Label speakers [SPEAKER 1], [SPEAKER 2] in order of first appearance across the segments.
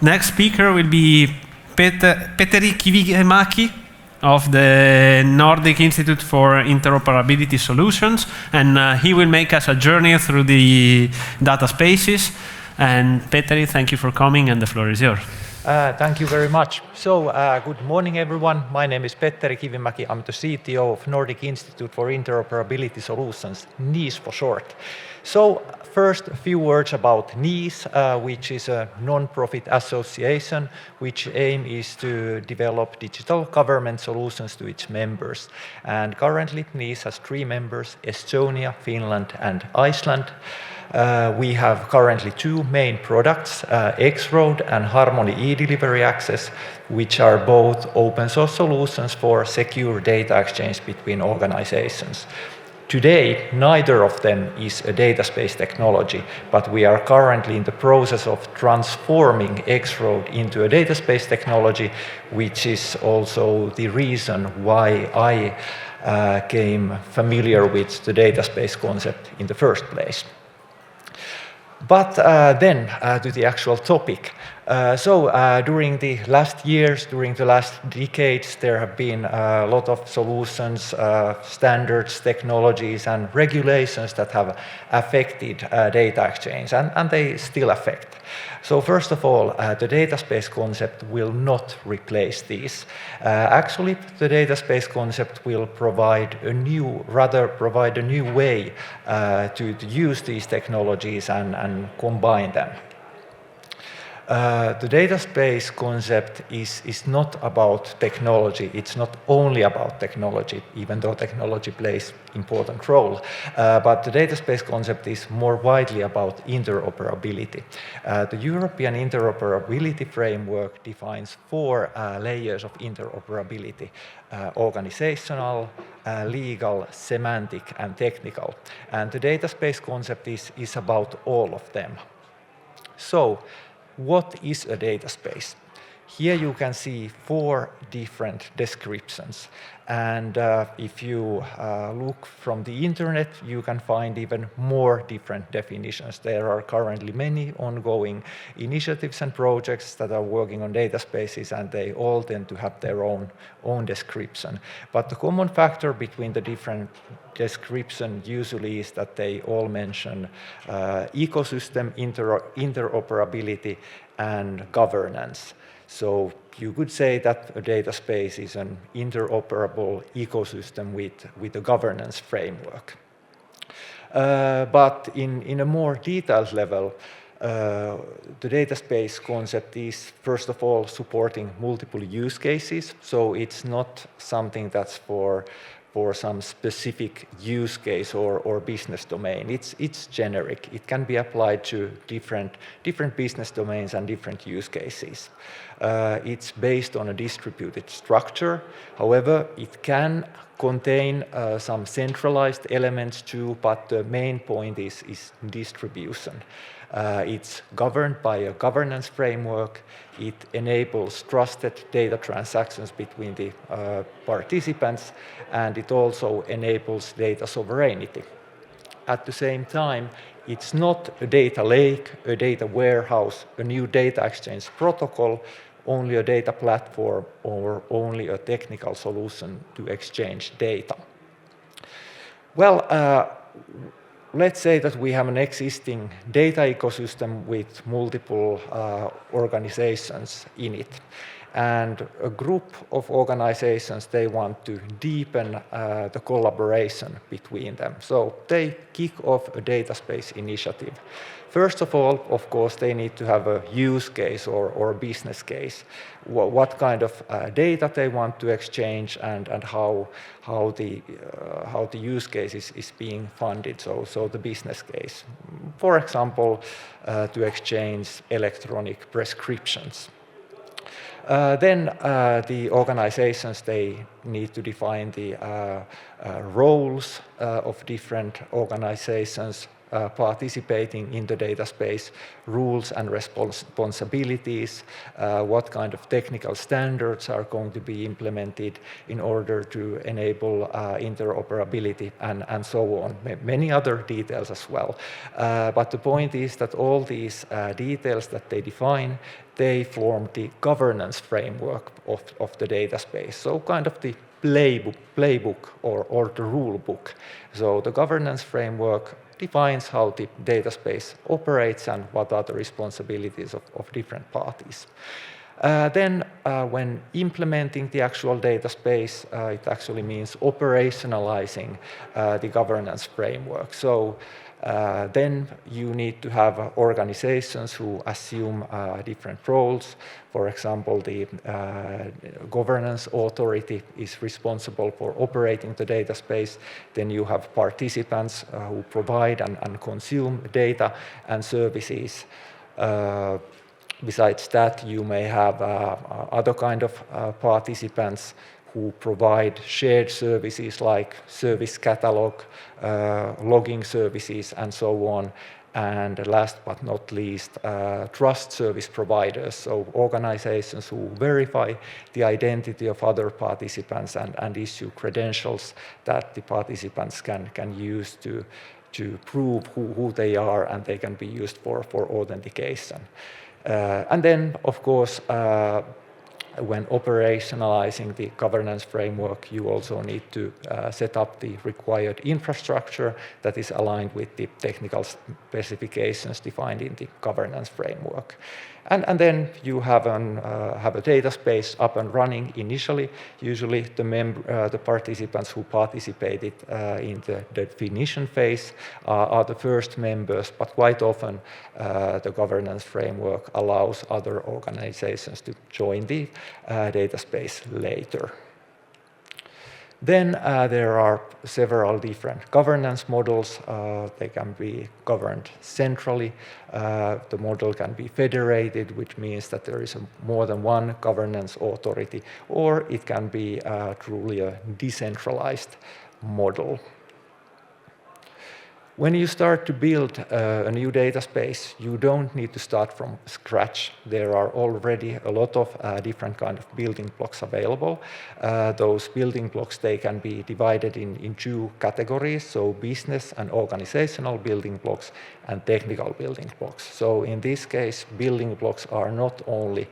[SPEAKER 1] Next speaker will be Petteri Kivimäki of the Nordic Institute for Interoperability Solutions, and he will make us a journey through the data spaces. And Petteri, thank you for coming, and the floor is yours.
[SPEAKER 2] Thank you very much. So, good morning, everyone. My name is Petteri Kivimäki. I'm the CTO of Nordic Institute for Interoperability Solutions, NIS for short. So, first, a few words about NIS, which is a non-profit association which aim is to develop digital government solutions to its members. And currently, NIS has 3 members: Estonia, Finland, and Iceland. We have currently 2 main products, X-Road and Harmony e-Delivery Access, which are both open source solutions for secure data exchange between organizations. Today, neither of them is a data space technology, but we are currently in the process of transforming X-Road into a data space technology, which is also the reason why I came familiar with the data space concept in the first place. But then to the actual topic. During the last years, during the last decades, there have been a lot of solutions, standards, technologies, and regulations that have affected data exchange, and they still affect. So first of all, the data space concept will not replace these. Actually, the data space concept will provide a new way to use these technologies and combine them. The data space concept is not about technology. It's not only about technology, even though technology plays an important role. But the data space concept is more widely about interoperability. The European Interoperability Framework defines 4 layers of interoperability: organizational, legal, semantic, and technical. And the data space concept is about all of them. So, what is a data space? Here you can see 4 different descriptions. And if you look from the internet, you can find even more different definitions. There are currently many ongoing initiatives and projects that are working on data spaces, and they all tend to have their own description. But the common factor between the different descriptions usually is that they all mention ecosystem, interoperability, and governance. So you could say that a data space is an interoperable ecosystem with a governance framework. But in a more detailed level, the data space concept is, first of all, supporting multiple use cases. So it's not something that's for some specific use case or business domain. It's generic. It can be applied to different business domains and different use cases. It's based on a distributed structure. However, it can contain some centralized elements too, but the main point is distribution. It's governed by a governance framework. It enables trusted data transactions between the participants, and it also enables data sovereignty. At the same time, it's not a data lake, a data warehouse, a new data exchange protocol, only a data platform, or only a technical solution to exchange data. Well, let's say that we have an existing data ecosystem with multiple organizations in it. And a group of organizations, they want to deepen the collaboration between them. So they kick off a data space initiative. First of all, of course, they need to have a use case or a business case. What kind of data they want to exchange and how the use case is being funded, so the business case. For example, to exchange electronic prescriptions. Then the organizations, they need to define the roles of different organizations, participating in the data space, rules and responsibilities, what kind of technical standards are going to be implemented in order to enable interoperability, and so on. Many other details as well. But the point is that all these details that they define, they form the governance framework of the data space. So kind of the playbook or the rule book. So the governance framework defines how the data space operates and what are the responsibilities of different parties. Then when implementing the actual data space, it actually means operationalizing the governance framework. So then you need to have organizations who assume different roles. For example, the governance authority is responsible for operating the data space. Then you have participants who provide and consume data and services. Besides that, you may have other kind of participants who provide shared services like service catalog, logging services, and so on. And last but not least, trust service providers, so organizations who verify the identity of other participants and issue credentials that the participants can use to prove who they are, and they can be used for authentication. And then, of course, when operationalizing the governance framework, you also need to set up the required infrastructure that is aligned with the technical specifications defined in the governance framework. And then you have a data space up and running initially. Usually the participants who participated in the definition phase are the first members, but quite often the governance framework allows other organizations to join the data space later. Then there are several different governance models. They can be governed centrally. The model can be federated, which means that there is more than one governance authority, or it can be truly a decentralized model. When you start to build a new data space, you don't need to start from scratch. There are already a lot of different kind of building blocks available. Those building blocks, they can be divided in two categories, so business and organizational building blocks and technical building blocks. So in this case, building blocks are not only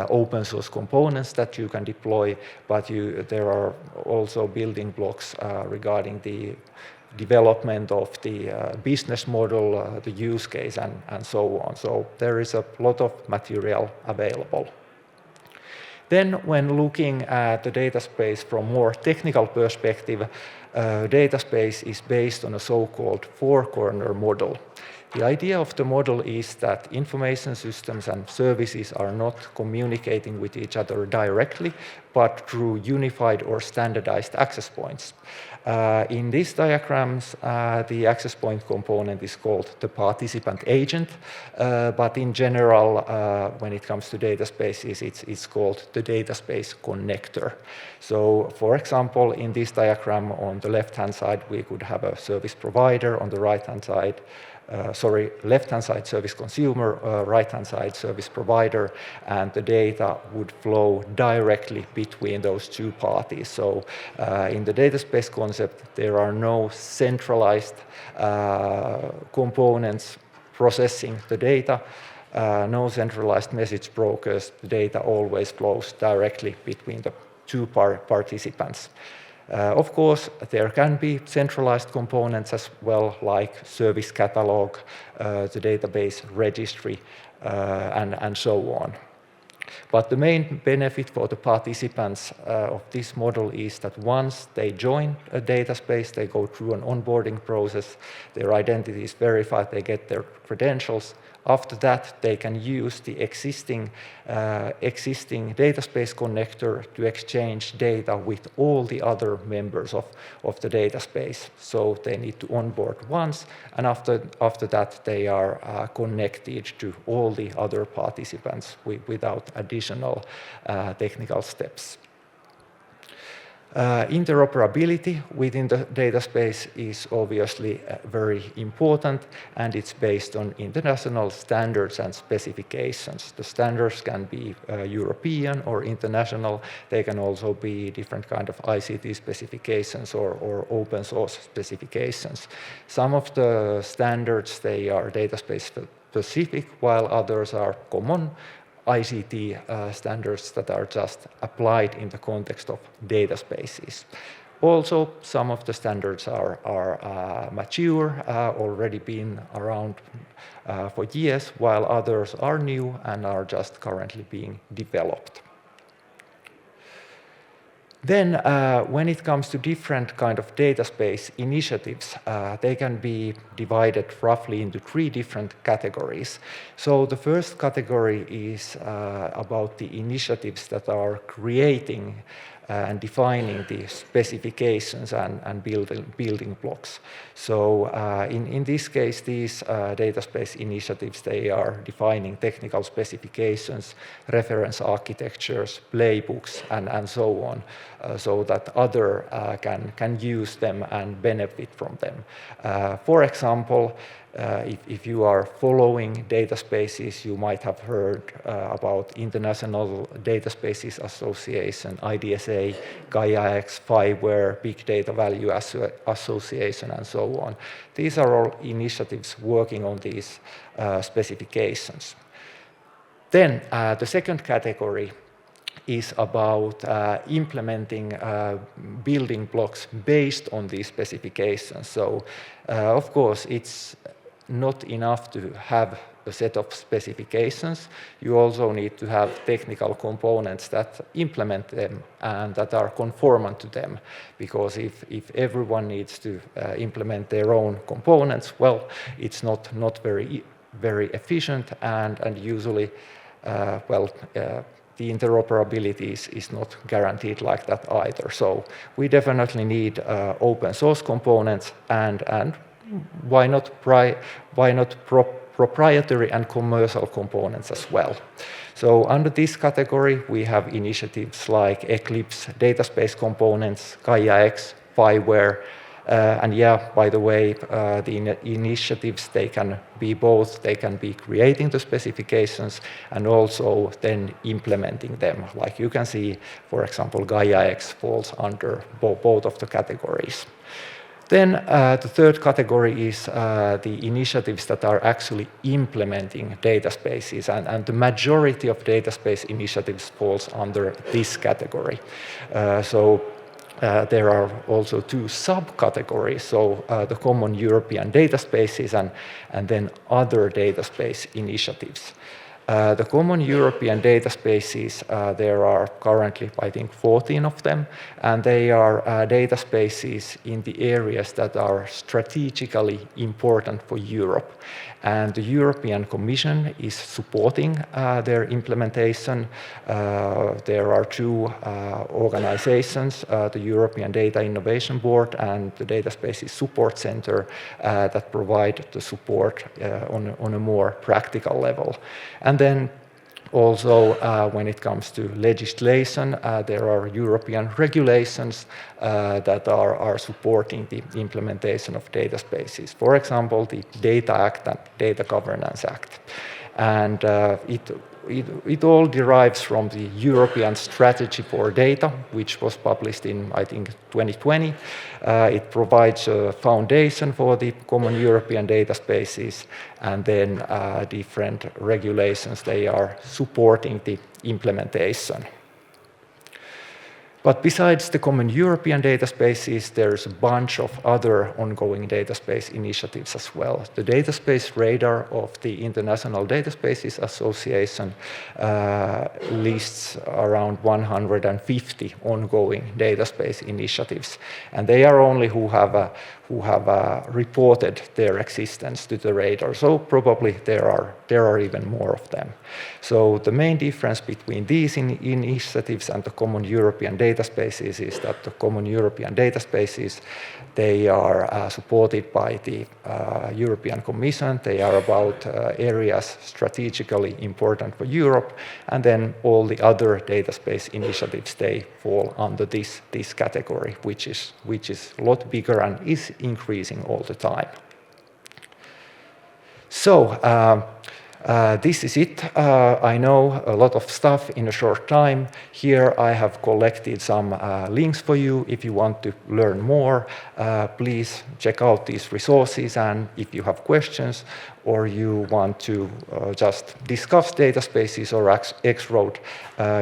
[SPEAKER 2] open source components that you can deploy, but there are also building blocks regarding the development of the business model, the use case, and so on. So there is a lot of material available. Then when looking at the data space from more technical perspective, data space is based on a so-called four-corner model. The idea of the model is that information systems and services are not communicating with each other directly, but through unified or standardized access points. In these diagrams, the access point component is called the participant agent, but in general, when it comes to data spaces, it's called the data space connector. So, for example, in this diagram, on the left-hand side, we could have a service provider, on the right-hand side, left-hand side service consumer, right-hand side service provider, and the data would flow directly between those two parties. So in the data space concept, there are no centralized components processing the data, no centralized message brokers. The data always flows directly between the two participants. Of course, there can be centralized components as well, like service catalog, the database registry, and so on. But the main benefit for the participants of this model is that once they join a data space, they go through an onboarding process, their identity is verified, they get their credentials. After that, they can use the existing data space connector to exchange data with all the other members of the data space. So they need to onboard once, and after that, they are connected to all the other participants without additional technical steps. Interoperability within the data space is obviously very important, and it's based on international standards and specifications. The standards can be European or international. They can also be different kind of ICT specifications or open source specifications. Some of the standards, they are data space specific, while others are common ICT standards that are just applied in the context of data spaces. Also, some of the standards are mature, already been around for years, while others are new and are just currently being developed. Then, when it comes to different kind of data space initiatives, they can be divided roughly into 3 different categories. So the first category is about the initiatives that are creating and defining the specifications and building blocks. So in this case, these data space initiatives, they are defining technical specifications, reference architectures, playbooks, and so on, so that other can use them and benefit from them. For example, if you are following data spaces, you might have heard about International Data Spaces Association, IDSA, Gaia-X, FIWARE, Big Data Value Association, and so on. These are all initiatives working on these specifications. Then the second category is about implementing building blocks based on these specifications. So, of course, it's not enough to have a set of specifications. You also need to have technical components that implement them and that are conformant to them. Because if everyone needs to implement their own components, well, it's not very efficient, and usually, the interoperability is not guaranteed like that either. So we definitely need open source components and why not proprietary and commercial components as well. So under this category, we have initiatives like Eclipse, data space components, Gaia-X, FIWARE, and yeah, by the way, the initiatives, they can be both. They can be creating the specifications and also then implementing them. Like you can see, for example, Gaia-X falls under both of the categories. Then the third category is the initiatives that are actually implementing data spaces, and the majority of data space initiatives falls under this category. There are also 2 subcategories, so the common European data spaces and then other data space initiatives. The common European data spaces, there are currently, I think, 14 of them, and they are data spaces in the areas that are strategically important for Europe. And the European Commission is supporting their implementation. There are 2 organizations, the European Data Innovation Board and the Data Spaces Support Center, that provide the support on a more practical level. And then also, when it comes to legislation, there are European regulations that are supporting the implementation of data spaces. For example, the Data Act and Data Governance Act. And it all derives from the European Strategy for Data, which was published in, I think, 2020. It provides a foundation for the common European data spaces, and then different regulations, they are supporting the implementation. But besides the common European data spaces, there's a bunch of other ongoing data space initiatives as well. The data space radar of the International Data Spaces Association lists around 150 ongoing data space initiatives. And they are only who have who have reported their existence to the radar. So probably there are even more of them. So the main difference between these initiatives and the common European data spaces is that the common European data spaces, they are supported by the European Commission. They are about areas strategically important for Europe, and then all the other data space initiatives, they fall under this category, which is a lot bigger and is increasing all the time. So this is it. I know a lot of stuff in a short time. Here I have collected some links for you. If you want to learn more, please check out these resources. And if you have questions or you want to just discuss data spaces or X-Road,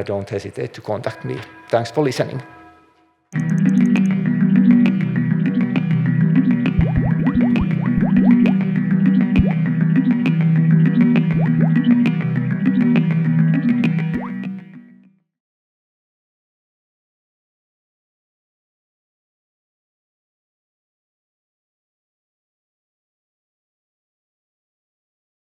[SPEAKER 2] don't hesitate to contact me. Thanks for listening.